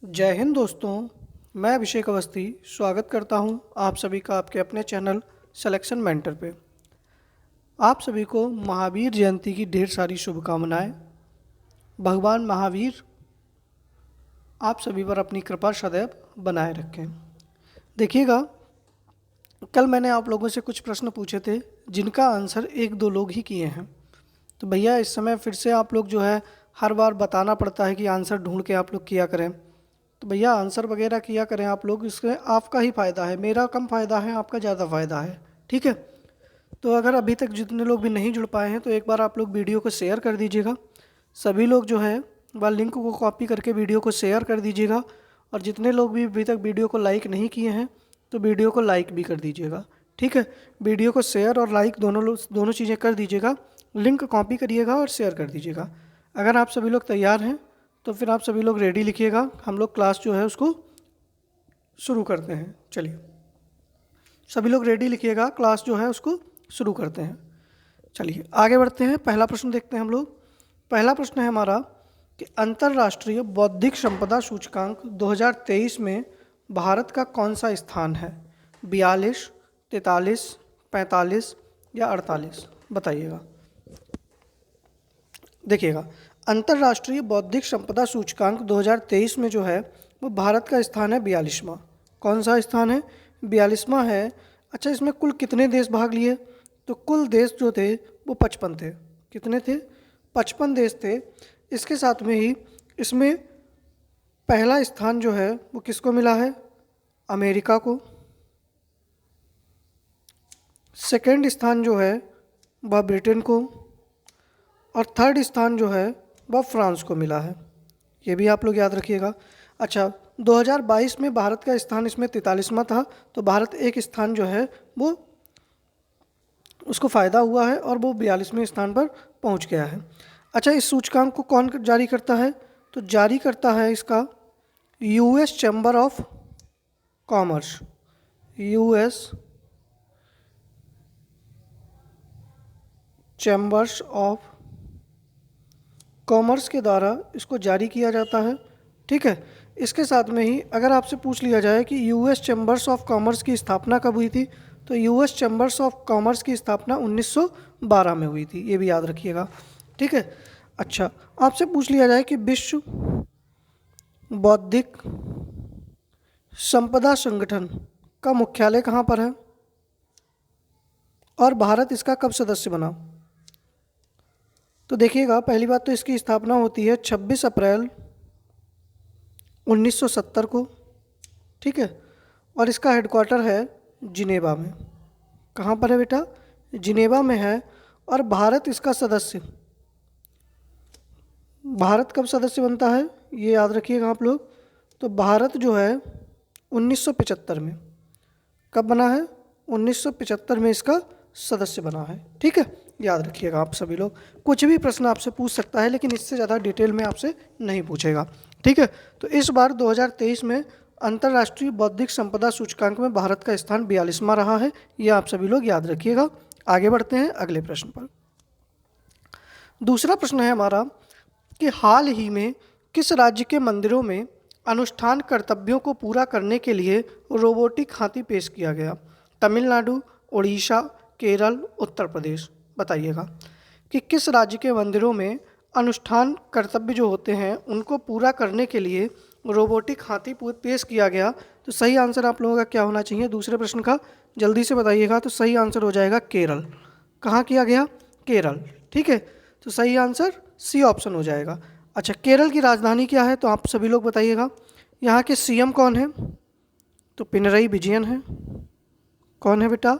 जय हिंद दोस्तों। मैं अभिषेक अवस्थी स्वागत करता हूं आप सभी का आपके अपने चैनल सिलेक्शन मेंटर पे। आप सभी को महावीर जयंती की ढेर सारी शुभकामनाएं। भगवान महावीर आप सभी पर अपनी कृपा सदैव बनाए रखें। देखिएगा, कल मैंने आप लोगों से कुछ प्रश्न पूछे थे जिनका आंसर एक दो लोग ही किए हैं। तो भैया इस समय फिर से आप लोग जो है हर बार बताना पड़ता है कि आंसर ढूंढ के आप लोग किया करें। तो भैया आंसर वगैरह किया करें आप लोग, इससे आपका ही फ़ायदा है, मेरा कम फ़ायदा है, आपका ज़्यादा फ़ायदा है। ठीक है। तो अगर अभी तक जितने लोग भी नहीं जुड़ पाए हैं तो एक बार आप लोग वीडियो को शेयर कर दीजिएगा। सभी लोग जो है वह लिंक को कॉपी करके वीडियो को शेयर कर दीजिएगा। और जितने लोग भी अभी तक वीडियो को लाइक नहीं किए हैं तो वीडियो को लाइक भी कर दीजिएगा। ठीक है। वीडियो को शेयर और लाइक दोनों चीज़ें कर दीजिएगा। लिंक कॉपी करिएगा और शेयर कर दीजिएगा। अगर आप सभी लोग तैयार हैं तो फिर आप सभी लोग रेडी लिखिएगा। हम लोग क्लास जो है उसको शुरू करते हैं। चलिए, सभी लोग रेडी लिखिएगा, क्लास जो है उसको शुरू करते हैं। चलिए आगे बढ़ते हैं। पहला प्रश्न देखते हैं हम लोग। पहला प्रश्न है हमारा कि अंतर्राष्ट्रीय बौद्धिक संपदा सूचकांक 2023 में भारत का कौन सा स्थान है? 42, 43, 45 या 48? बताइएगा। देखिएगा, अंतर्राष्ट्रीय बौद्धिक संपदा सूचकांक 2023 में जो है वो भारत का स्थान है 42वां। कौन सा स्थान है? 42वां है। अच्छा, इसमें कुल कितने देश भाग लिए? तो कुल देश जो थे वो 55 थे। कितने थे? 55 देश थे। इसके साथ में ही इसमें पहला स्थान जो है वो किसको मिला है? अमेरिका को। सेकंड स्थान जो है वह ब्रिटेन को। और थर्ड स्थान जो है वह फ्रांस को मिला है। ये भी आप लोग याद रखिएगा। अच्छा, 2022 में भारत का स्थान इसमें 43वां था, तो भारत एक स्थान जो है वो उसको फ़ायदा हुआ है और वो 42वें स्थान पर पहुंच गया है। अच्छा, इस सूचकांक को कौन जारी करता है? तो जारी करता है इसका US chamber of commerce. US chambers of commerce के द्वारा इसको जारी किया जाता है। ठीक है। इसके साथ में ही अगर आपसे पूछ लिया जाए कि यूएस चैम्बर्स ऑफ कॉमर्स की स्थापना कब हुई थी, तो यूएस चैम्बर्स ऑफ कॉमर्स की स्थापना 1912 में हुई थी। ये भी याद रखिएगा। ठीक है। अच्छा, आपसे पूछ लिया जाए कि विश्व बौद्धिक संपदा संगठन का मुख्यालय कहाँ पर है और भारत इसका कब सदस्य बना? तो देखिएगा, पहली बात तो इसकी स्थापना होती है 26 अप्रैल 1970 को। ठीक है। और इसका हेडक्वार्टर है जिनेवा में। कहाँ पर है बेटा? जिनेवा में है। और भारत इसका सदस्य, भारत कब सदस्य बनता है ये याद रखिएगा आप लोग। तो भारत जो है 1975 में। कब बना है? 1975 में इसका सदस्य बना है। ठीक है, याद रखिएगा आप सभी लोग। कुछ भी प्रश्न आपसे पूछ सकता है लेकिन इससे ज़्यादा डिटेल में आपसे नहीं पूछेगा। ठीक है। तो इस बार 2023 में अंतर्राष्ट्रीय बौद्धिक संपदा सूचकांक में भारत का स्थान 42वां रहा है। यह आप सभी लोग याद रखिएगा। आगे बढ़ते हैं अगले प्रश्न पर। दूसरा प्रश्न है हमारा कि हाल ही में किस राज्य के मंदिरों में अनुष्ठान कर्तव्यों को पूरा करने के लिए रोबोटिक हाथी पेश किया गया? तमिलनाडु, उड़ीसा, केरल, उत्तर प्रदेश? बताइएगा कि किस राज्य के मंदिरों में अनुष्ठान कर्तव्य जो होते हैं उनको पूरा करने के लिए रोबोटिक हाथी पेश किया गया। तो सही आंसर आप लोगों का क्या होना चाहिए दूसरे प्रश्न का? जल्दी से बताइएगा। तो सही आंसर हो जाएगा केरल। कहाँ किया गया? केरल। ठीक है। तो सही आंसर सी ऑप्शन हो जाएगा। अच्छा, केरल की राजधानी क्या है? तो आप सभी लोग बताइएगा। यहाँ के सीएम कौन है? तो पिनरई विजयन है। कौन है बेटा?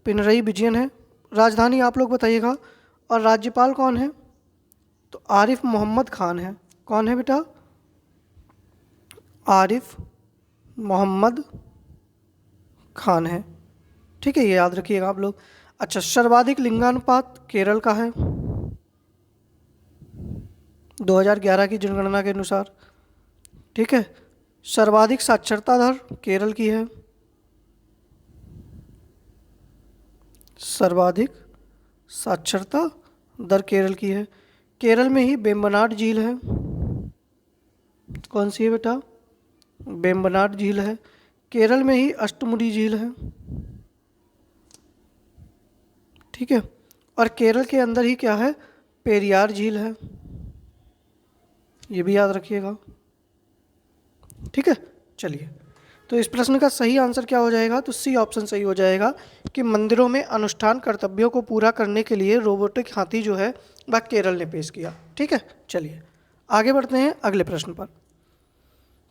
पिनरई विजयन है। राजधानी आप लोग बताइएगा। और राज्यपाल कौन है? तो आरिफ मोहम्मद खान है। कौन है बेटा? आरिफ मोहम्मद खान है। ठीक है, ये याद रखिएगा आप लोग। अच्छा, सर्वाधिक लिंगानुपात केरल का है 2011 की जनगणना के अनुसार। ठीक है। सर्वाधिक साक्षरता दर केरल की है। सर्वाधिक साक्षरता दर केरल की है। केरल में ही वेम्बनाड झील है। कौन सी है बेटा? वेम्बनाड झील है। केरल में ही अष्टमुडी झील है, ठीक है। और केरल के अंदर ही क्या है, पेरियार झील है, ये भी याद रखिएगा, ठीक है। चलिए, तो इस प्रश्न का सही आंसर क्या हो जाएगा, तो सी ऑप्शन सही हो जाएगा कि मंदिरों में अनुष्ठान कर्तव्यों को पूरा करने के लिए रोबोटिक हाथी जो है वह केरल ने पेश किया, ठीक है। चलिए आगे बढ़ते हैं अगले प्रश्न पर।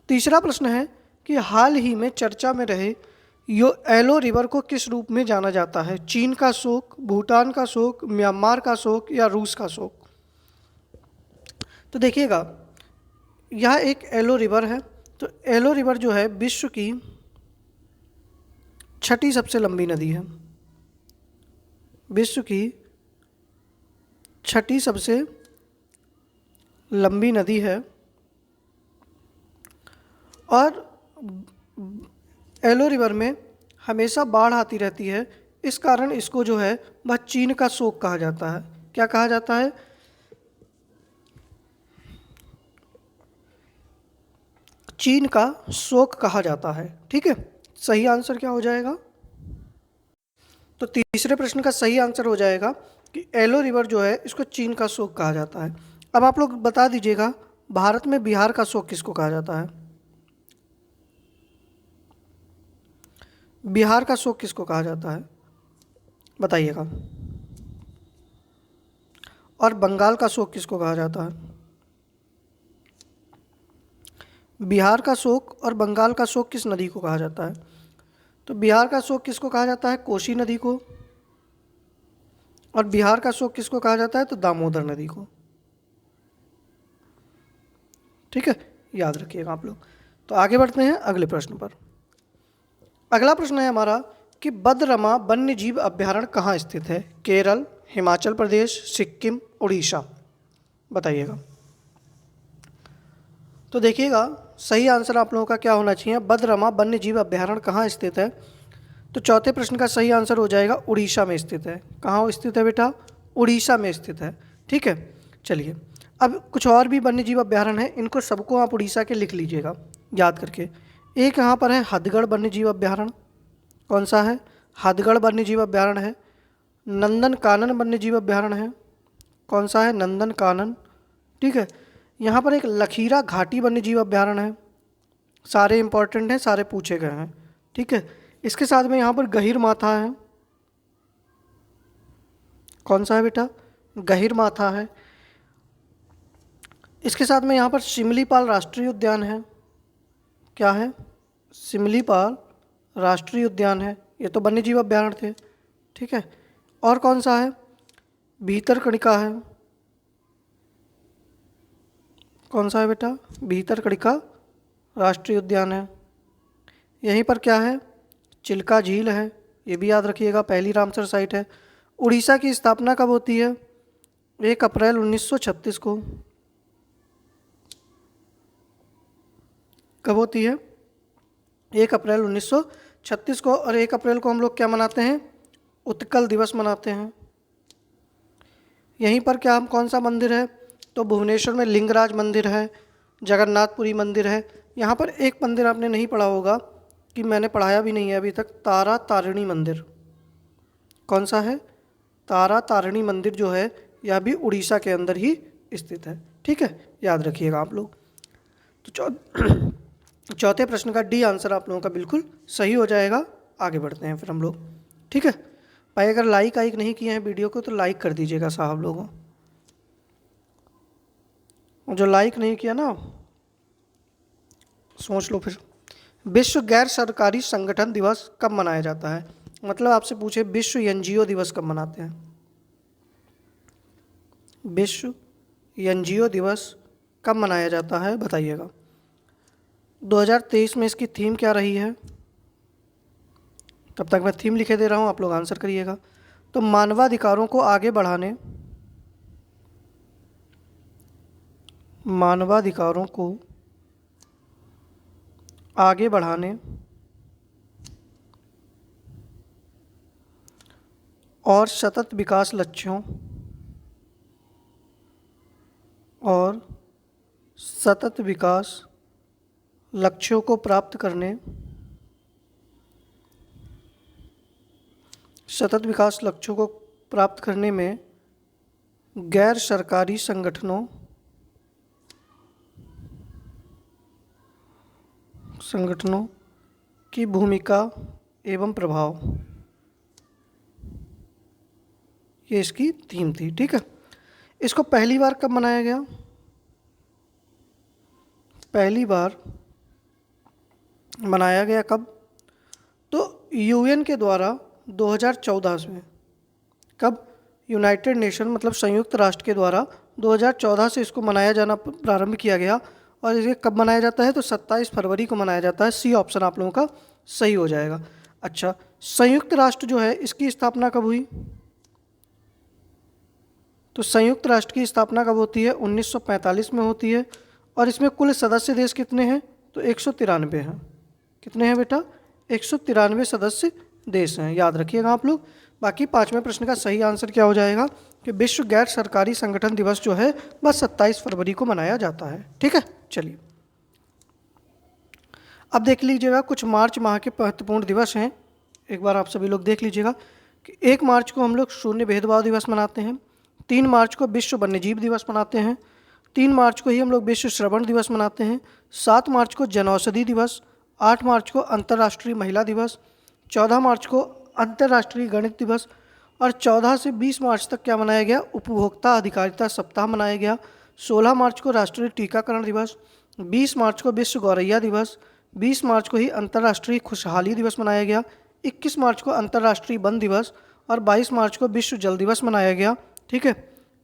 तीसरा प्रश्न है कि हाल ही में चर्चा में रहे यो एलो रिवर को किस रूप में जाना जाता है, चीन का शोक, भूटान का शोक, म्यांमार का शोक या रूस का शोक। तो देखिएगा, यह एक एलो रिवर है। तो एलो रिवर जो है विश्व की छठी सबसे लंबी नदी है, विश्व की छठी सबसे लंबी नदी है। और एलो रिवर में हमेशा बाढ़ आती रहती है, इस कारण इसको जो है वह चीन का शोक कहा जाता है। क्या कहा जाता है, चीन का शोक कहा जाता है, ठीक है। सही आंसर क्या हो जाएगा, तो तीसरे प्रश्न का सही आंसर हो जाएगा कि एलो रिवर जो है इसको चीन का शोक कहा जाता है। अब आप लोग बता दीजिएगा, भारत में बिहार का शोक किसको कहा जाता है, बिहार का शोक किसको कहा जाता है बताइएगा। और बंगाल का शोक किसको कहा जाता है, बिहार का शोक और बंगाल का शोक किस नदी को कहा जाता है, तो बिहार का शोक किसको कहा जाता है, कोसी नदी को। और बिहार का शोक किसको कहा जाता है, तो दामोदर नदी को, ठीक है, याद रखिएगा आप लोग। तो आगे बढ़ते हैं अगले प्रश्न पर। अगला प्रश्न है हमारा कि बदरमा वन्य जीव अभ्यारण्य कहाँ स्थित है, केरल, हिमाचल प्रदेश, सिक्किम, उड़ीसा, बताइएगा। तो देखिएगा, सही आंसर आप लोगों का क्या होना चाहिए, बदरमा वन्य जीव अभ्यारण्य कहाँ स्थित है। तो चौथे प्रश्न का सही आंसर हो जाएगा उड़ीसा में स्थित है। कहाँ स्थित है बेटा, उड़ीसा में स्थित है, ठीक है। चलिए, अब कुछ और भी वन्य जीव अभ्यारण्य है, इनको सबको आप उड़ीसा के लिख लीजिएगा याद करके। एक यहाँ पर है हथगढ़ वन्य जीव अभ्यारण्य, कौन सा है, हथगढ़ वन्य जीव अभ्यारण्य है। नंदन कानन वन्य जीव अभ्यारण्य है, कौन सा है, नंदन कानन, ठीक है। यहाँ पर एक लखीरा घाटी वन्य जीव अभ्यारण्य है, सारे इंपॉर्टेंट हैं, सारे पूछे गए हैं, ठीक है। इसके साथ में यहाँ पर गहीर माथा है, कौन सा है बेटा, गहीर माथा है। इसके साथ में यहाँ पर शिमलीपाल राष्ट्रीय उद्यान है, क्या है, शिमलीपाल राष्ट्रीय उद्यान है, ये तो वन्य जीव अभ्यारण्य थे, ठीक है। और कौन सा है, भीतरकनिका है, कौन सा है बेटा, भीतरकनिका राष्ट्रीय उद्यान है। यहीं पर क्या है, चिल्का झील है, ये भी याद रखिएगा, पहली रामसर साइट है। उड़ीसा की स्थापना कब होती है, 1 अप्रैल 1936 को, कब होती है, 1 अप्रैल 1936 को। और 1 अप्रैल को हम लोग क्या मनाते हैं, उत्कल दिवस मनाते हैं। यहीं पर क्या, हम कौन सा मंदिर है, तो भुवनेश्वर में लिंगराज मंदिर है, जगन्नाथपुरी मंदिर है। यहाँ पर एक मंदिर आपने नहीं पढ़ा होगा, कि मैंने पढ़ाया भी नहीं है अभी तक, तारा तारिणी मंदिर, कौन सा है, तारा तारिणी मंदिर जो है यह भी उड़ीसा के अंदर ही स्थित है, ठीक है, याद रखिएगा आप लोग। तो चौथे प्रश्न का डी आंसर आप लोगों का बिल्कुल सही हो जाएगा। आगे बढ़ते हैं फिर हम लोग, ठीक है। भाई अगर लाइक नहीं किए हैं वीडियो को तो लाइक कर दीजिएगा साहब लोगों, जो लाइक नहीं किया ना सोच लो फिर। विश्व गैर सरकारी संगठन दिवस कब मनाया जाता है, मतलब आपसे पूछे विश्व एनजीओ दिवस कब मनाते हैं, विश्व एनजीओ दिवस कब मनाया जाता है बताइएगा। 2023 में इसकी थीम क्या रही है, तब तक मैं थीम लिखे दे रहा हूँ, आप लोग आंसर करिएगा। तो मानवाधिकारों को आगे बढ़ाने, मानवाधिकारों को आगे बढ़ाने और सतत विकास लक्ष्यों और सतत विकास लक्ष्यों को प्राप्त करने, सतत विकास लक्ष्यों को प्राप्त करने में गैर सरकारी संगठनों की भूमिका एवं प्रभाव, ये इसकी थीम थी। ठीक है, इसको पहली बार कब मनाया गया? पहली बार मनाया गया कब? तो यूएन के द्वारा 2014 में। कब? यूनाइटेड नेशन मतलब संयुक्त राष्ट्र के द्वारा 2014 से इसको मनाया जाना प्रारंभ किया गया। और इसे कब मनाया जाता है? तो 27 फरवरी को मनाया जाता है। सी ऑप्शन आप लोगों का सही हो जाएगा। अच्छा, संयुक्त राष्ट्र जो है इसकी स्थापना कब हुई? तो संयुक्त राष्ट्र की स्थापना कब होती है? 1945 में होती है। और इसमें कुल सदस्य देश कितने हैं? तो 193 हैं। कितने हैं बेटा? 193 सदस्य देश हैं, याद रखिएगा आप लोग। बाकी 5वें प्रश्न का सही आंसर क्या हो जाएगा कि विश्व गैर सरकारी संगठन दिवस जो है बस 27 फरवरी को मनाया जाता है। ठीक है, चलिए अब देख लीजिएगा कुछ मार्च माह के महत्वपूर्ण दिवस हैं। एक बार आप सभी लोग देख लीजिएगा कि 1 मार्च को हम लोग शून्य भेदभाव दिवस मनाते हैं। 3 मार्च को विश्व वन्यजीव दिवस मनाते हैं। 3 मार्च को ही हम लोग विश्व श्रवण दिवस मनाते हैं। 7 मार्च को जनौषधि दिवस। 8 मार्च को अंतर्राष्ट्रीय महिला दिवस। 14 मार्च को अंतर्राष्ट्रीय गणित दिवस। और 14 से 20 मार्च तक क्या मनाया गया? उपभोक्ता अधिकारिता सप्ताह मनाया गया। 16 मार्च को राष्ट्रीय टीकाकरण दिवस। 20 मार्च को विश्व गौरैया दिवस। 20 मार्च को ही अंतर्राष्ट्रीय खुशहाली दिवस मनाया गया। 21 मार्च को अंतर्राष्ट्रीय वन दिवस। और 22 मार्च को विश्व जल दिवस मनाया गया। ठीक है,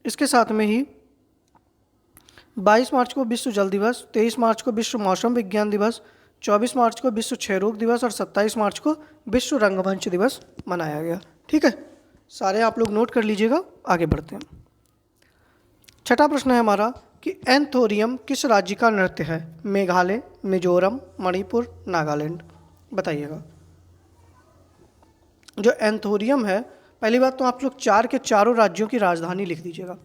इसके साथ में ही 22 मार्च को विश्व जल दिवस, 23 मार्च को विश्व मौसम विज्ञान दिवस, 24 मार्च को विश्व क्षय रोग दिवस और 27 मार्च को विश्व रंगमंच दिवस मनाया गया। ठीक है, सारे आप लोग नोट कर लीजिएगा। आगे बढ़ते हैं। छठा प्रश्न है हमारा कि एंथोरियम किस राज्य का नृत्य है? मेघालय, मिजोरम, मणिपुर, नागालैंड। बताइएगा। जो एंथोरियम है, पहली बात तो आप लोग 4 के चारों राज्यों की राजधानी लिख दीजिएगा।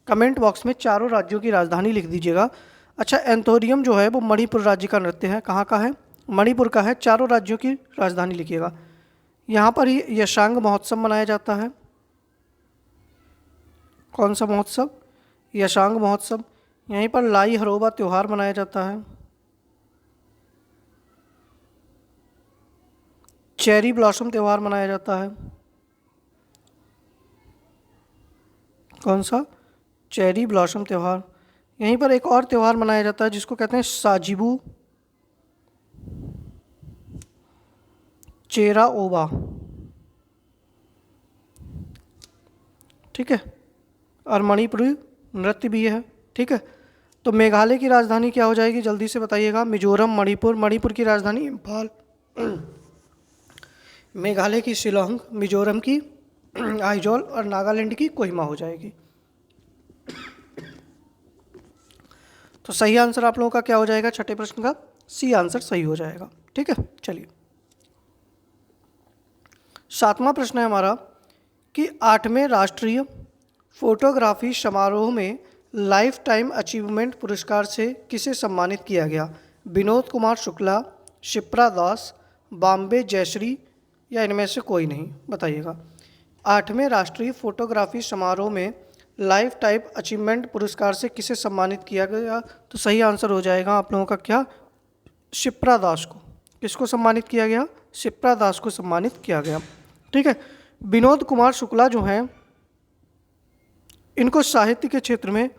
कमेंट बॉक्स में चारों राज्यों की राजधानी लिख दीजिएगा। अच्छा, एंथोरियम जो है वो मणिपुर राज्य का नृत्य है। कहाँ का है? मणिपुर का है। चारों राज्यों की राजधानी लिखिएगा। यहाँ पर ही यशांग महोत्सव मनाया जाता है। कौन सा महोत्सव? यशांग महोत्सव। यहीं पर लाई हरोबा त्यौहार मनाया जाता है। चेरी ब्लॉसम त्यौहार मनाया जाता है। कौन सा? चेरी ब्लॉसम त्यौहार। यहीं पर एक और त्यौहार मनाया जाता है जिसको कहते हैं साजिबू चेरा ओबा। ठीक है, और मणिपुरी नृत्य भी है। ठीक है, तो मेघालय की राजधानी क्या हो जाएगी? जल्दी से बताइएगा। मिजोरम, मणिपुर। मणिपुर की राजधानी इम्फाल, मेघालय की शिलोंग, मिजोरम की आइजोल और नागालैंड की कोहिमा हो जाएगी। तो सही आंसर आप लोगों का क्या हो जाएगा? छठे प्रश्न का सी आंसर सही हो जाएगा। ठीक है, चलिए 7वां प्रश्न है हमारा कि 8वें राष्ट्रीय फोटोग्राफी समारोह में लाइफ टाइम अचीवमेंट पुरस्कार से किसे सम्मानित किया गया? विनोद कुमार शुक्ला, शिप्रा दास, बॉम्बे जयश्री या इनमें से कोई नहीं। बताइएगा। 8वें राष्ट्रीय फोटोग्राफी समारोह में लाइफ टाइम अचीवमेंट पुरस्कार से किसे सम्मानित किया गया? तो सही आंसर हो जाएगा आप लोगों का क्या? शिप्रा दास को। किसको सम्मानित किया गया? शिप्रा दास को सम्मानित किया गया। ठीक है, विनोद कुमार शुक्ला जो हैं इनको साहित्य के क्षेत्र में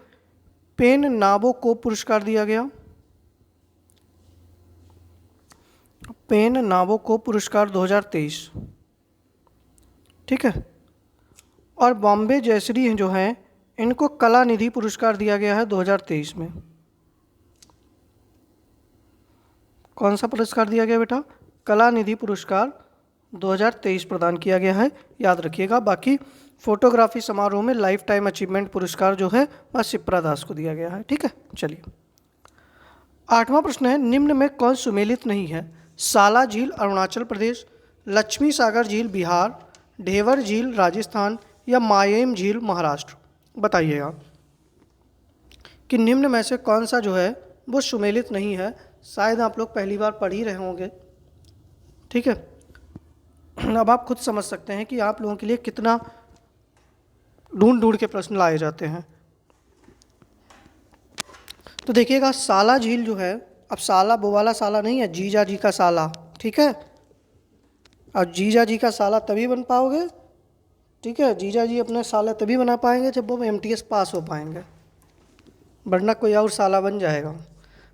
पेन नाबोकोव पुरस्कार दिया गया। पेन नाबोकोव पुरस्कार 2023। ठीक है, और बॉम्बे जयश्री जो हैं इनको कला निधि पुरस्कार दिया गया है 2023 में। कौन सा पुरस्कार दिया गया बेटा? कला निधि पुरस्कार 2023 प्रदान किया गया है, याद रखिएगा। बाकी फोटोग्राफी समारोह में लाइफ टाइम अचीवमेंट पुरस्कार जो है वह शिप्रा दास को दिया गया है। ठीक है, चलिए 8वां प्रश्न है निम्न में कौन सुमेलित नहीं है? साला झील अरुणाचल प्रदेश, लक्ष्मी सागर झील बिहार, ढेवर झील राजस्थान या मायेम झील महाराष्ट्र। बताइएगा कि निम्न में से कौन सा जो है वो सुमेलित नहीं है? शायद आप लोग पहली बार पढ़ ही रहे होंगे। ठीक है, अब आप खुद समझ सकते हैं कि आप लोगों के लिए कितना ढूंढ ढूंढ के प्रश्न लाए जाते हैं। तो देखिएगा, साला झील जो है, अब साला वो वाला साला नहीं है, जीजा जी का साला। ठीक है, और जीजा जी का साला तभी बन पाओगे, ठीक है, जीजा जी अपने साला तभी बना पाएंगे जब वो एमटीएस पास हो पाएंगे, वरना कोई और साला बन जाएगा।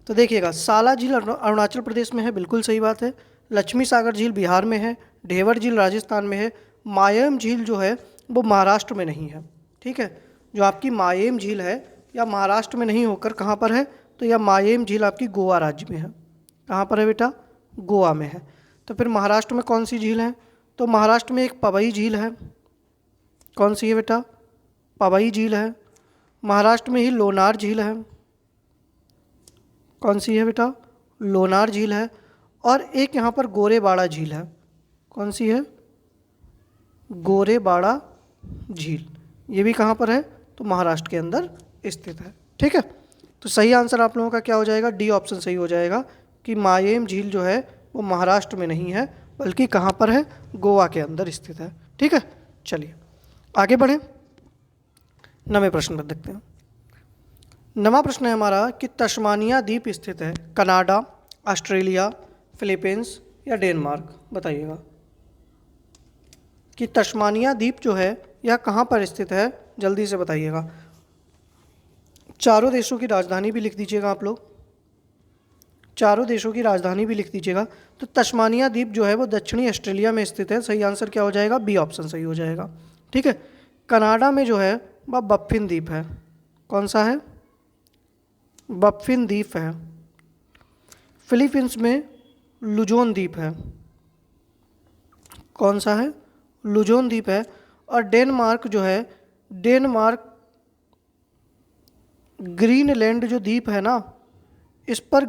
तो देखिएगा, साला झील अरुणाचल प्रदेश में है, बिल्कुल सही बात है। लक्ष्मी सागर झील बिहार में है। ढेवर झील राजस्थान में है। मायम झील जो है वो महाराष्ट्र में नहीं है। ठीक है, जो आपकी मायम झील है या महाराष्ट्र में नहीं होकर कहाँ पर है, तो यह मायम झील आपकी गोवा राज्य में है। कहाँ पर है बेटा? गोवा में है। तो फिर महाराष्ट्र में कौन सी झील है? तो महाराष्ट्र में एक पवई झील है। कौन सी है बेटा? पवई झील है। महाराष्ट्र में ही लोनार झील है। कौन सी है बेटा? लोनार झील है। और एक यहाँ पर गोरेबाड़ा झील है। कौन सी है? गोरेबाड़ा झील। ये भी कहाँ पर है? तो महाराष्ट्र के अंदर स्थित है। ठीक है, तो सही आंसर आप लोगों का क्या हो जाएगा? डी ऑप्शन सही हो जाएगा कि मायम झील जो है वो महाराष्ट्र में नहीं है, बल्कि कहाँ पर है? गोवा के अंदर स्थित है। ठीक है, चलिए आगे बढ़ें, नवे प्रश्न पर देखते हैं। नवा प्रश्न है हमारा कि तस्मानिया द्वीप स्थित है कनाडा, ऑस्ट्रेलिया, फिलीपींस या डेनमार्क। बताइएगा कि तस्मानिया द्वीप जो है यह कहाँ पर स्थित है, जल्दी से बताइएगा। चारों देशों की राजधानी भी लिख दीजिएगा आप लोग, चारों देशों की राजधानी भी लिख दीजिएगा। तो तस्मानिया द्वीप जो है वो दक्षिणी ऑस्ट्रेलिया में स्थित है। सही आंसर क्या हो जाएगा? बी ऑप्शन सही हो जाएगा। ठीक है, कनाडा में जो है वह बफ्फिन द्वीप है। कौन सा है? बफ्फिन द्वीप है। फिलीपींस में लुजोन द्वीप है। कौन सा है? लुजोन द्वीप है। और डेनमार्क जो है, डेनमार्क ग्रीनलैंड जो द्वीप है ना, इस पर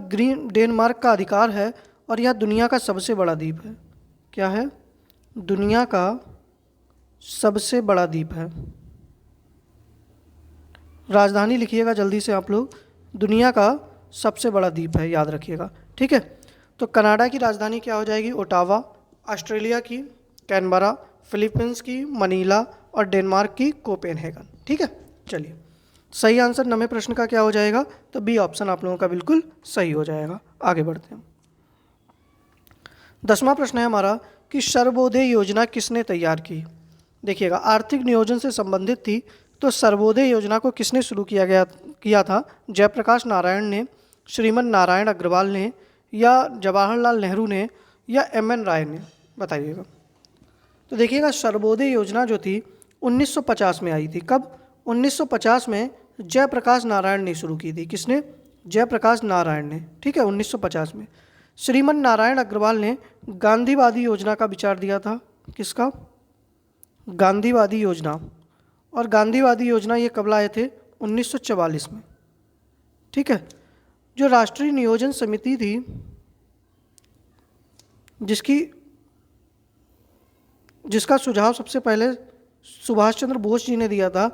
डेनमार्क का अधिकार है और यह दुनिया का सबसे बड़ा द्वीप है। क्या है? दुनिया का सबसे बड़ा द्वीप है। राजधानी लिखिएगा जल्दी से आप लोग, दुनिया का सबसे बड़ा द्वीप है, याद रखिएगा। ठीक है, तो कनाडा की राजधानी क्या हो जाएगी? ओटावा। ऑस्ट्रेलिया की कैनबरा। फिलीपींस की मनीला। और डेनमार्क की कोपेनहेगन। ठीक है, चलिए सही आंसर नवे प्रश्न का क्या हो जाएगा? तो बी ऑप्शन आप लोगों का बिल्कुल सही हो जाएगा। आगे बढ़ते हैं। 10वां प्रश्न है हमारा कि सर्वोदय योजना किसने तैयार की। देखिएगा, आर्थिक नियोजन से संबंधित थी, तो सर्वोदय योजना को किसने शुरू किया था? जयप्रकाश नारायण ने, श्रीमन नारायण अग्रवाल ने, या जवाहरलाल नेहरू ने, या एम.एन. राय ने। बताइएगा। तो देखिएगा, सर्वोदय योजना जो थी 1950 में आई थी। कब? 1950 में जयप्रकाश नारायण ने शुरू की थी। किसने? जयप्रकाश नारायण ने। ठीक है, 1950 में। श्रीमन नारायण अग्रवाल ने गांधीवादी योजना का विचार दिया था। किसका? गांधीवादी योजना। और गांधीवादी योजना ये कब लाए थे? 1944 में। ठीक है, जो राष्ट्रीय नियोजन समिति थी, जिसका सुझाव सबसे पहले सुभाष चंद्र बोस जी ने दिया था,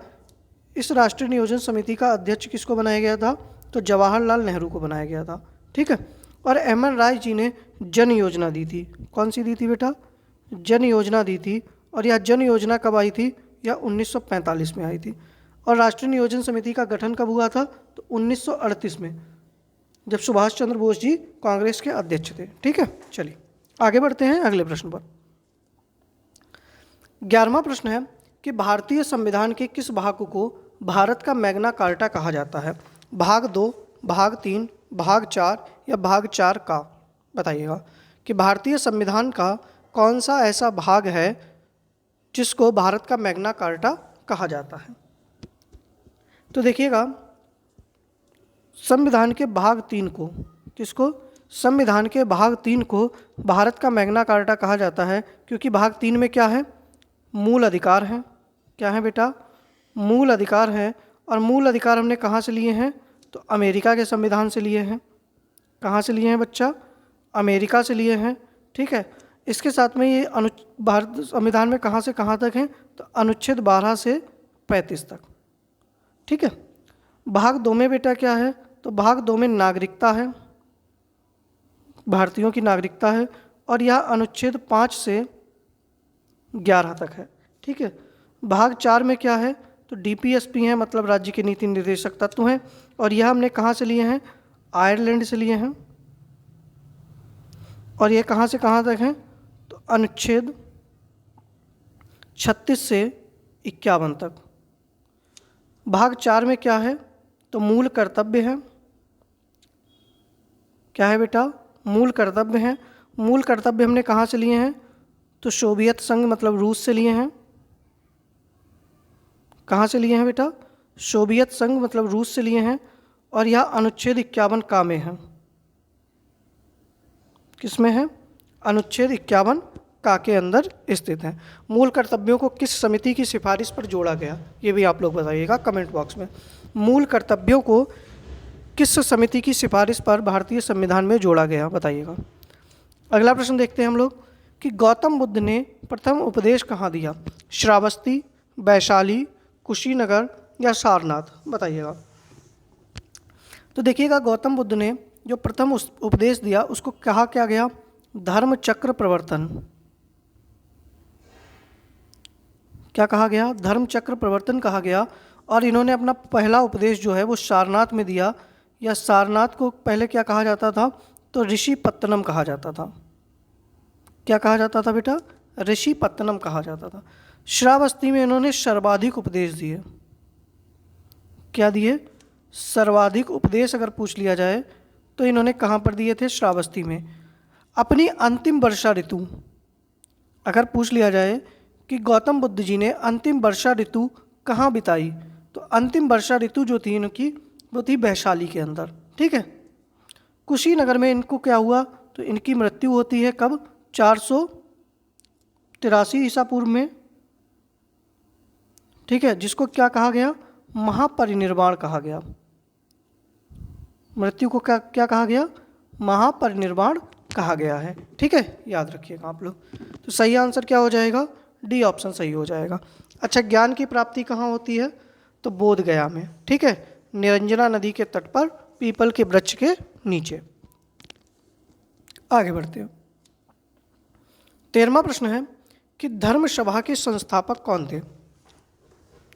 इस राष्ट्रीय नियोजन समिति का अध्यक्ष किसको बनाया गया था? तो जवाहरलाल नेहरू को बनाया गया था। ठीक है, और एम.एन. राय जी ने जन योजना दी थी। कौन सी दी थी बेटा? जन योजना दी थी। और यह जन योजना कब आई थी? यह 1945 में आई थी। और राष्ट्रीय नियोजन समिति का गठन कब हुआ था? तो 1938 में, जब सुभाष चंद्र बोस जी कांग्रेस के अध्यक्ष थे। ठीक है, चलिए आगे बढ़ते हैं अगले प्रश्न पर। 11वां प्रश्न है कि भारतीय संविधान के किस भाग को भारत का मैग्ना कार्टा कहा जाता है? भाग 2, भाग 3, भाग 4 या भाग 4 का। बताइएगा कि भारतीय संविधान का कौन सा ऐसा भाग है जिसको भारत का मैग्ना कार्टा कहा जाता है? तो देखिएगा, संविधान के भाग 3 को, किसको? संविधान के भाग 3 को भारत का मैग्ना कार्टा कहा जाता है, क्योंकि भाग 3 में क्या है? मूल अधिकार हैं। क्या है बेटा? मूल अधिकार हैं। और मूल अधिकार हमने कहाँ से लिए हैं? तो अमेरिका के संविधान से लिए हैं। कहाँ से लिए हैं बच्चा? अमेरिका से लिए हैं। ठीक है, इसके साथ में ये भारत संविधान में कहाँ से कहाँ तक हैं? तो अनुच्छेद 12 से 35 तक। ठीक है, भाग 2 में बेटा क्या है? तो भाग 2 में नागरिकता है। भारतीयों की नागरिकता है और यह अनुच्छेद 5 से 11 तक है। ठीक है। भाग 4 में क्या है, तो डीपीएसपी है, मतलब राज्य के नीति निर्देशक तत्व हैं, और यह हमने कहाँ से लिए हैं, आयरलैंड से लिए हैं। और ये कहाँ से कहाँ तक हैं, तो अनुच्छेद 36 से 51 तक। भाग 4 में क्या है, तो मूल कर्तव्य है। क्या है बेटा, मूल कर्तव्य है। मूल कर्तव्य हमने कहाँ से लिए हैं, तो सोवियत संघ मतलब रूस से लिए हैं। कहाँ से लिए हैं बेटा, सोवियत संघ मतलब रूस से लिए हैं। और यह अनुच्छेद 51 का में है। किसमें है, अनुच्छेद 51 का के अंदर स्थित है। मूल कर्तव्यों को किस समिति की सिफारिश पर जोड़ा गया, ये भी आप लोग बताइएगा कमेंट बॉक्स में। मूल कर्तव्यों को किस समिति की सिफारिश पर भारतीय संविधान में जोड़ा गया, बताइएगा। अगला प्रश्न देखते हैं हम लोग कि गौतम बुद्ध ने प्रथम उपदेश कहाँ दिया, श्रावस्ती, वैशाली, कुशीनगर या सारनाथ, बताइएगा। तो देखिएगा, गौतम बुद्ध ने जो प्रथम उपदेश दिया उसको कहा क्या गया, धर्म चक्र प्रवर्तन। क्या कहा गया, धर्म चक्र प्रवर्तन कहा गया। और इन्होंने अपना पहला उपदेश जो है वो सारनाथ में दिया, या सारनाथ को पहले क्या कहा जाता था, तो ऋषि पत्तनम कहा जाता था। क्या कहा जाता था बेटा, ऋषि पत्तनम कहा जाता था। श्रावस्ती में इन्होंने सर्वाधिक उपदेश दिए। क्या दिए, सर्वाधिक उपदेश अगर पूछ लिया जाए तो इन्होंने कहाँ पर दिए थे, श्रावस्ती में। अपनी अंतिम वर्षा ऋतु अगर पूछ लिया जाए कि गौतम बुद्ध जी ने अंतिम वर्षा ऋतु कहाँ बिताई, तो अंतिम वर्षा ऋतु जो थी इनकी वो थी वैशाली के अंदर। ठीक है। कुशीनगर में इनको क्या हुआ, तो इनकी मृत्यु होती है कब, 483 ईसा पूर्व में। ठीक है, जिसको क्या कहा गया, महापरिनिर्वाण कहा गया। मृत्यु को क्या क्या कहा गया, महापरिनिर्वाण कहा गया है। ठीक है, याद रखिएगा आप लोग। तो सही आंसर क्या हो जाएगा, डी ऑप्शन सही हो जाएगा। अच्छा, ज्ञान की प्राप्ति कहाँ होती है, तो बोध गया में। ठीक है, निरंजना नदी के तट पर पीपल के वृक्ष के नीचे। आगे बढ़ते हैं। 13वां प्रश्न है कि धर्म सभा के संस्थापक कौन थे,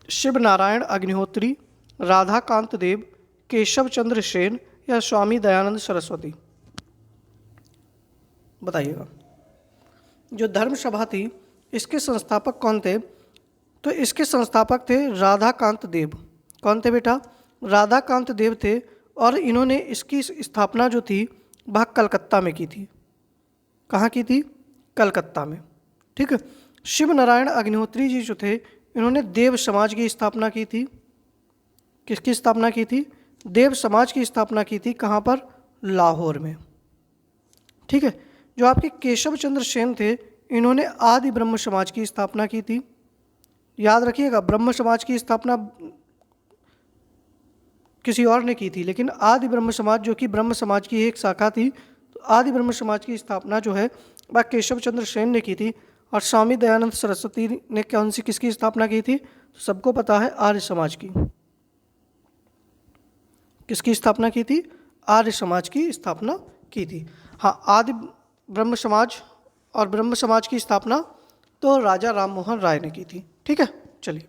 शिव नारायण अग्निहोत्री, राधाकांत देव, केशव चंद्र सेन या स्वामी दयानंद सरस्वती, बताइएगा। जो धर्म सभा थी इसके संस्थापक कौन थे, तो इसके संस्थापक थे राधाकांत देव। कौन थे बेटा, राधाकांत देव थे। और इन्होंने इसकी स्थापना जो थी वह कलकत्ता में की थी। कहाँ की थी, कलकत्ता में। ठीक है। शिव नारायण अग्निहोत्री जी जो थे इन्होंने देव समाज की स्थापना की थी। किसकी स्थापना की थी, देव समाज की स्थापना की थी। कहाँ पर, लाहौर में। ठीक है। जो आपके केशव चंद्र सेन थे इन्होंने आदि ब्रह्म समाज की स्थापना की थी। याद रखिएगा, ब्रह्म समाज की स्थापना किसी और ने की थी, लेकिन आदि ब्रह्म समाज जो कि ब्रह्म समाज की एक शाखा थी, तो आदि ब्रह्म समाज की स्थापना जो है वह केशव चंद्र सेन ने की थी। और स्वामी दयानंद सरस्वती ने कौन सी किसकी स्थापना की थी, तो सबको पता है आर्य समाज की। किसकी स्थापना की थी, आर्य समाज की स्थापना की थी। हाँ, आदि ब्रह्म समाज और ब्रह्म समाज की स्थापना तो राजा राम मोहन राय ने की थी। ठीक है, चलिए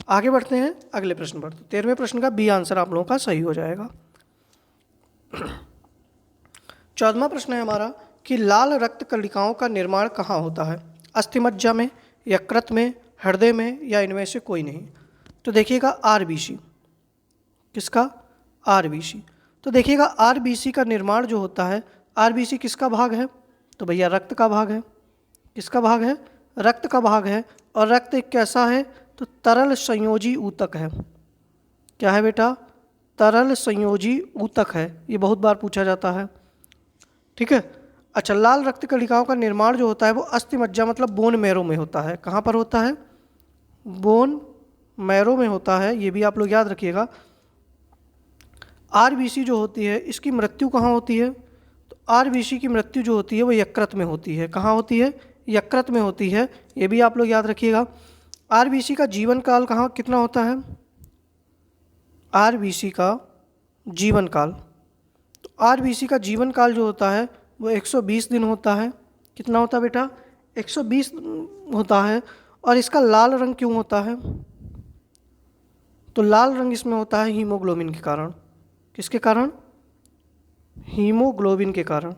आगे बढ़ते हैं अगले प्रश्न पर। 13वें प्रश्न का बी आंसर आप लोगों का सही हो जाएगा। 14वां प्रश्न है हमारा कि लाल रक्त कणिकाओं का निर्माण कहाँ होता है, अस्थिमज्जा में, यकृत में, हृदय में या इनमें से कोई नहीं। तो देखिएगा आरबीसी, किसका, आरबीसी। तो देखिएगा आरबीसी का निर्माण जो होता है, आरबीसी किसका भाग है, तो भैया रक्त का भाग है। किसका भाग है, रक्त का भाग है। और रक्त एक कैसा है, तो तरल संयोजी ऊतक है। क्या है बेटा, तरल संयोजी ऊतक है। ये बहुत बार पूछा जाता है। ठीक है। अच्छा, लाल रक्त कणिकाओं का निर्माण जो होता है वो अस्थिमज्जा मतलब बोन मैरो में होता है। कहाँ पर होता है, बोन मैरो में होता है। ये भी आप लोग याद रखिएगा। आरबीसी जो होती है इसकी मृत्यु कहाँ होती है, तो आरबीसी की मृत्यु जो होती है वो यकृत में होती है। कहाँ होती है, यकृत में होती है। ये भी आप लोग याद रखिएगा। आरबीसी का जीवन काल कहाँ कितना होता है, आरबीसी का जीवन काल, तो आरबीसी का जीवन काल जो होता है वो 120 दिन होता है। कितना होता है बेटा? 120 होता है। और इसका लाल रंग क्यों होता है? तो लाल रंग इसमें होता है हीमोग्लोबिन के कारण। किसके कारण? हीमोग्लोबिन के कारण।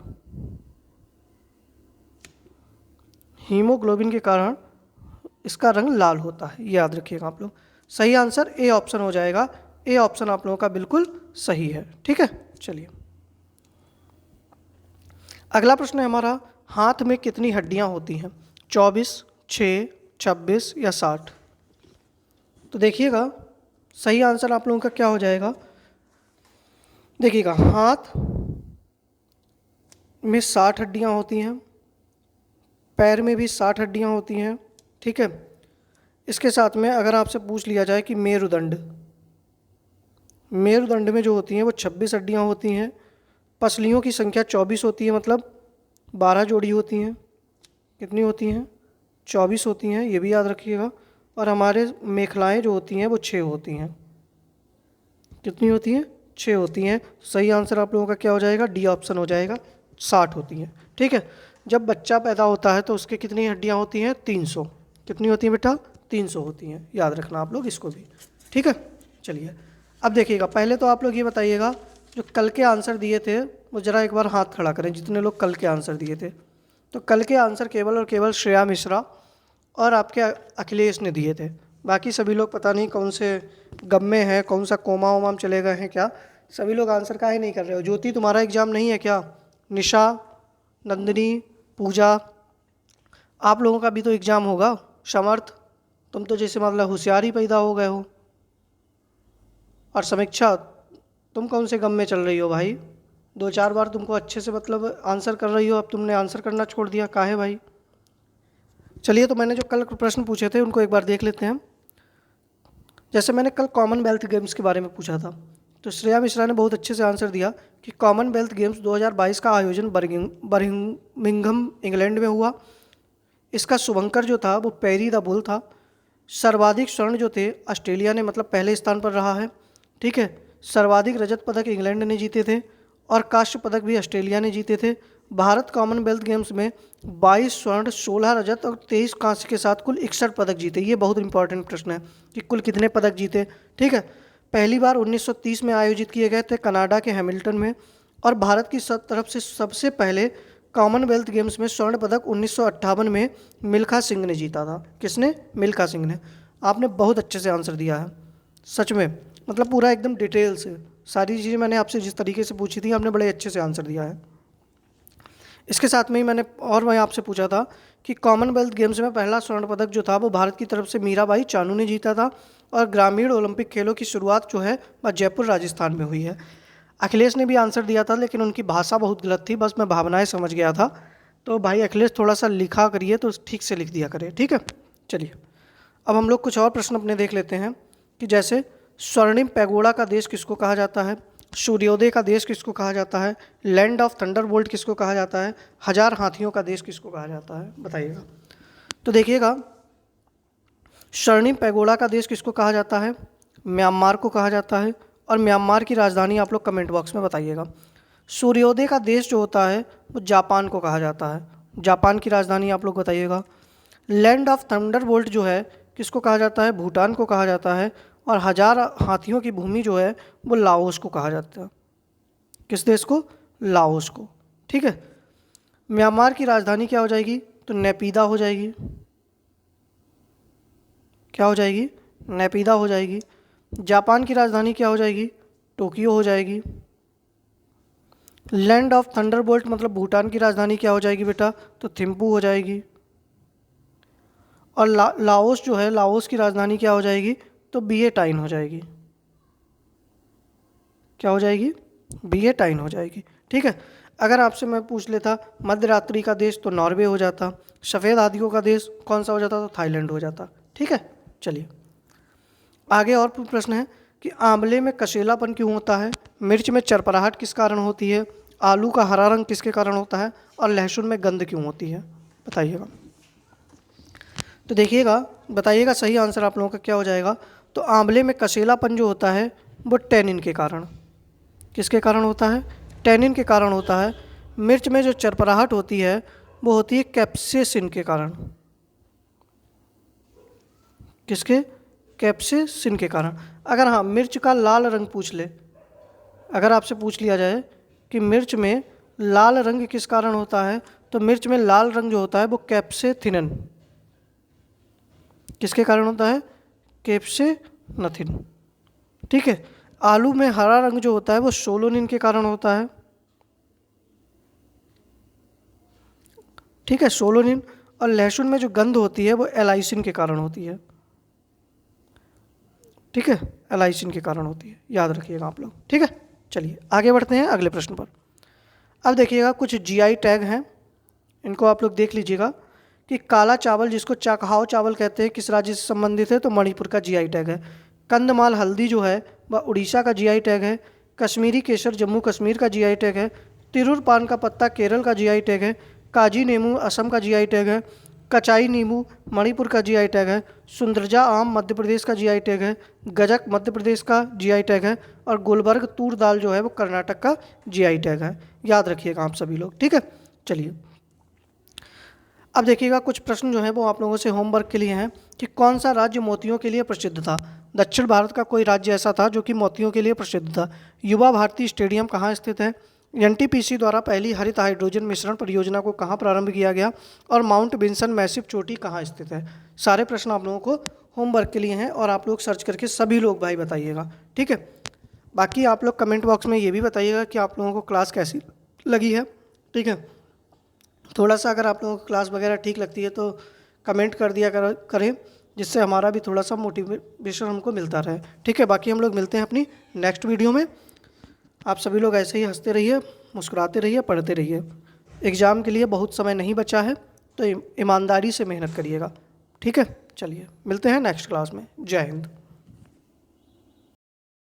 हीमोग्लोबिन के कारण इसका रंग लाल होता है, याद रखिएगा आप लोग। सही आंसर ए ऑप्शन हो जाएगा। ए ऑप्शन आप लोगों का बिल्कुल सही है। ठीक है, चलिए अगला प्रश्न है हमारा, हाथ में कितनी हड्डियां होती हैं? 24, 6, 26 या 60? तो देखिएगा सही आंसर आप लोगों का क्या हो जाएगा। देखिएगा हाथ में 60 हड्डियां होती हैं, पैर में भी 60 हड्डियां होती हैं। ठीक है, इसके साथ में अगर आपसे पूछ लिया जाए कि मेरुदंड, मेरुदंड में जो होती हैं वो 26 हड्डियां होती हैं। पसलियों की संख्या 24 होती है, मतलब 12 जोड़ी होती हैं। कितनी होती हैं? 24 होती हैं, ये भी याद रखिएगा। और हमारे मेखलाएं जो होती हैं वो 6 होती हैं। कितनी होती हैं? 6 होती हैं। सही आंसर आप लोगों का क्या हो जाएगा? डी ऑप्शन हो जाएगा, 60 होती हैं। ठीक है, जब बच्चा पैदा होता है तो उसके कितनी हड्डियां होती हैं? 300। कितनी होती हैं बेटा? 300 होती हैं, याद रखना आप लोग इसको भी। ठीक है, चलिए अब देखिएगा, पहले तो आप लोग ये बताइएगा जो कल के आंसर दिए थे वो ज़रा एक बार हाथ खड़ा करें, जितने लोग कल के आंसर दिए थे। तो कल के आंसर केवल और केवल श्रेया मिश्रा और आपके अखिलेश ने दिए थे। बाकी सभी लोग पता नहीं कौन से गम में हैं, कौन सा कोमा वोमा में चले गए हैं क्या, सभी लोग आंसर काहे नहीं कर रहे हो। ज्योति तुम्हारा एग्ज़ाम नहीं है क्या? निशा, नंदिनी, पूजा, आप लोगों का भी तो एग्ज़ाम होगा। समर्थ, तुम तो जैसे मतलब होशियार ही पैदा हो गए हो। और समीक्षा, तुम कौन से गम में चल रही हो भाई? 2-4 बार तुमको अच्छे से मतलब आंसर कर रही हो, अब तुमने आंसर करना छोड़ दिया, काहे भाई? चलिए, तो मैंने जो कल प्रश्न पूछे थे उनको एक बार देख लेते हैं। जैसे मैंने कल कॉमनवेल्थ गेम्स के बारे में पूछा था, तो श्रेया मिश्रा ने बहुत अच्छे से आंसर दिया कि कॉमनवेल्थ गेम्स 2022 का आयोजन बर्मिंघम इंग्लैंड में हुआ। इसका शुभंकर जो था वो पेरी द बुल था। सर्वाधिक स्वर्ण जो थे ऑस्ट्रेलिया ने मतलब पहले स्थान पर रहा है। ठीक है, सर्वाधिक रजत पदक इंग्लैंड ने जीते थे और कांस्य पदक भी ऑस्ट्रेलिया ने जीते थे। भारत कॉमनवेल्थ गेम्स में 22 स्वर्ण, 16 रजत और 23 कांस्य के साथ कुल 61 पदक जीते। ये बहुत इंपॉर्टेंट प्रश्न है कि कुल कितने पदक जीते। ठीक है, पहली बार 1930 में आयोजित किए गए थे कनाडा के हैमिल्टन में। और भारत की तरफ से सबसे पहले कॉमनवेल्थ गेम्स में स्वर्ण पदक 1958 में मिल्खा सिंह ने जीता था। किसने? मिल्खा सिंह ने। आपने बहुत अच्छे से आंसर दिया है, सच में, मतलब पूरा एकदम डिटेल से सारी चीज़ें मैंने आपसे जिस तरीके से पूछी थी आपने बड़े अच्छे से आंसर दिया है। इसके साथ में ही मैं आपसे पूछा था कि कॉमनवेल्थ गेम्स में पहला स्वर्ण पदक जो था वो भारत की तरफ से मीराबाई चानू ने जीता था। और ग्रामीण ओलंपिक खेलों की शुरुआत जो है वह जयपुर राजस्थान में हुई है। अखिलेश ने भी आंसर दिया था लेकिन उनकी भाषा बहुत गलत थी, बस मैं भावनाएं समझ गया था। तो भाई अखिलेश थोड़ा सा लिखा करिए तो ठीक से लिख दिया करिए। ठीक है, चलिए अब हम लोग कुछ और प्रश्न अपने देख लेते हैं कि जैसे स्वर्णिम पैगोडा का देश किसको कहा जाता है? सूर्योदय का देश किसको कहा जाता है? लैंड ऑफ थंडरबोल्ट किसको कहा जाता है? 1000 हाथियों का देश किसको कहा जाता है? बताइएगा। तो देखिएगा, स्वर्णिम पैगोडा का देश किसको कहा जाता है? म्यांमार को कहा जाता है। और म्यांमार की राजधानी आप लोग कमेंट बॉक्स में बताइएगा। सूर्योदय का देश जो होता है वो जापान को कहा जाता है। जापान की राजधानी आप लोग बताइएगा। लैंड ऑफ थंडरबोल्ट जो है किसको कहा जाता है? भूटान को कहा जाता है। और 1000 हाथियों की भूमि जो है वो लाओस को कहा जाता है। किस देश को? लाओस को। ठीक है, म्यांमार की राजधानी क्या हो जाएगी? तो नेपीदा हो जाएगी। क्या हो जाएगी? नेपीदा हो जाएगी। जापान की राजधानी क्या हो जाएगी? टोक्यो हो जाएगी। लैंड ऑफ थंडरबोल्ट मतलब भूटान की राजधानी क्या हो जाएगी बेटा? तो थिम्पू हो जाएगी। और लाओस जो है, लाओस की राजधानी क्या हो जाएगी? तो वियेटाइन हो जाएगी। क्या हो जाएगी? वियेटाइन हो जाएगी। ठीक है, अगर आपसे मैं पूछ लेता मध्यरात्रि का देश तो नॉर्वे हो जाता। सफ़ेद हाथियों का देश कौन सा हो जाता? तो थाईलैंड हो जाता। ठीक है, चलिए आगे और प्रश्न है कि आंवले में कसेलापन क्यों होता है? मिर्च में चरपराहट किस कारण होती है? आलू का हरा रंग किसके कारण होता है? और लहसुन में गंध क्यों होती है? बताइएगा। तो देखिएगा, बताइएगा सही आंसर आप लोगों का क्या हो जाएगा। तो आंवले में कसेलापन जो होता है वो टैनिन के कारण। किसके कारण होता है? टैनिन के कारण होता है। मिर्च में जो चरपराहट होती है वो होती है कैप्सेसिन के कारण। किसके? कैप्सेसिन के कारण। अगर हाँ मिर्च का लाल रंग पूछ ले, अगर आपसे पूछ लिया जाए कि मिर्च में लाल रंग किस कारण होता है, तो मिर्च में लाल रंग जो होता है वो कैप्सेथिनन, किसके कारण होता है? कैप्सेनथिन। ठीक है। आलू में हरा रंग जो होता है वो सोलोनिन के कारण होता है। ठीक है, सोलोनिन। और लहसुन में जो गंध होती है वो एलाइसिन के कारण होती है। ठीक है, एलाइसिन के कारण होती है, याद रखिएगा आप लोग। ठीक है, चलिए आगे बढ़ते हैं अगले प्रश्न पर। अब देखिएगा कुछ जीआई टैग हैं, इनको आप लोग देख लीजिएगा कि काला चावल जिसको चाकहाव चावल कहते हैं किस राज्य से संबंधित है, तो मणिपुर का जीआई टैग है। कंदमाल हल्दी जो है वह उड़ीसा का जीआई टैग है। कश्मीरी केसर जम्मू कश्मीर का जीआई टैग है। तिरुर पान का पत्ता केरल का जीआई टैग है। काजी नींबू असम का जीआई टैग है। कचाई नींबू मणिपुर का जीआई टैग है। सुंदरजा आम मध्य प्रदेश का जीआई टैग है। गजक मध्य प्रदेश का जीआई टैग है। और गुलबर्ग तूर दाल जो है वो कर्नाटक का जीआई टैग है। याद रखिएगा आप सभी लोग। ठीक है, चलिए अब देखिएगा कुछ प्रश्न जो है वो आप लोगों से होमवर्क के लिए हैं कि कौन सा राज्य मोतियों के लिए प्रसिद्ध था। दक्षिण भारत का कोई राज्य ऐसा था जो कि मोतियों के लिए प्रसिद्ध था। युवा भारती स्टेडियम कहाँ स्थित है। एनटीपीसी द्वारा पहली हरित हाइड्रोजन मिश्रण परियोजना को कहाँ प्रारंभ किया गया। और माउंट बिन्सन मैसिव चोटी कहाँ स्थित है। सारे प्रश्न आप लोगों को होमवर्क के लिए हैं और आप लोग सर्च करके सभी लोग भाई बताइएगा। ठीक है, बाकी आप लोग कमेंट बॉक्स में ये भी बताइएगा कि आप लोगों को क्लास कैसी लगी है। ठीक है, थोड़ा सा अगर आप लोगों को क्लास वगैरह ठीक लगती है तो कमेंट कर दिया करें, जिससे हमारा भी थोड़ा सा मोटिवेशन हमको मिलता रहे। ठीक है, बाकी हम लोग मिलते हैं अपनी नेक्स्ट वीडियो में। आप सभी लोग ऐसे ही हंसते रहिए, मुस्कुराते रहिए, पढ़ते रहिए। एग्ज़ाम के लिए बहुत समय नहीं बचा है तो ईमानदारी से मेहनत करिएगा। ठीक है, चलिए मिलते हैं नेक्स्ट क्लास में। जय हिंद।